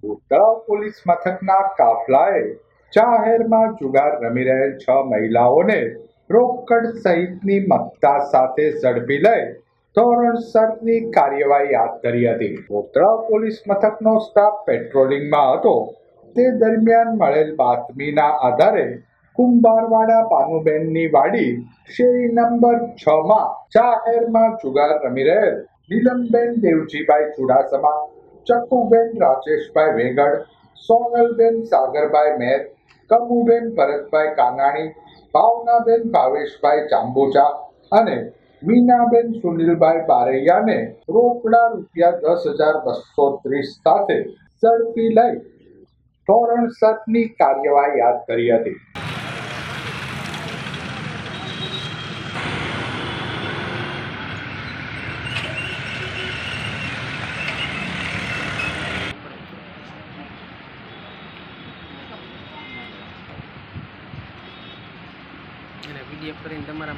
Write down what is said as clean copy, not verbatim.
તળાવ પોલીસ મથકના કાફલાએ જાહેરમાં જુગાર રમી રહેલ 6 મહિલાઓને રોકડ સહિતની મત્તા સાથે ઝડપી લઈ ધોરણસરની કાર્યવાહી હાથ ધરી હતી. તળાવ પોલીસ મથકનો સ્ટાફ પેટ્રોલિંગમાં હતો તે દરમિયાન મળેલ બાતમીના આધારે કુંભારવાડા ભાનુબેનની વાડી શેરી નંબર 6માં જાહેરમાં જુગાર રમી રહેલ નીલમબેન દેવજીભાઈ ચુડાસમા, ચકુબેન રાજેશભાઈ વેગડ, સોનલબેન સાગરભાઈ મેર, કમુબેન ભરતભાઈ કાનાણી, ભાવનાબેન ભાવેશભાઈ ચાંબોચા અને મીનાબેન સુનિલભાઈ બારૈયાને રોકડા ₹10,230 સાથે ઝડપી લઈ ધોરણસરની કાર્યવાહી હાથ ધરી હતી. વિડીયો કરીને તમારા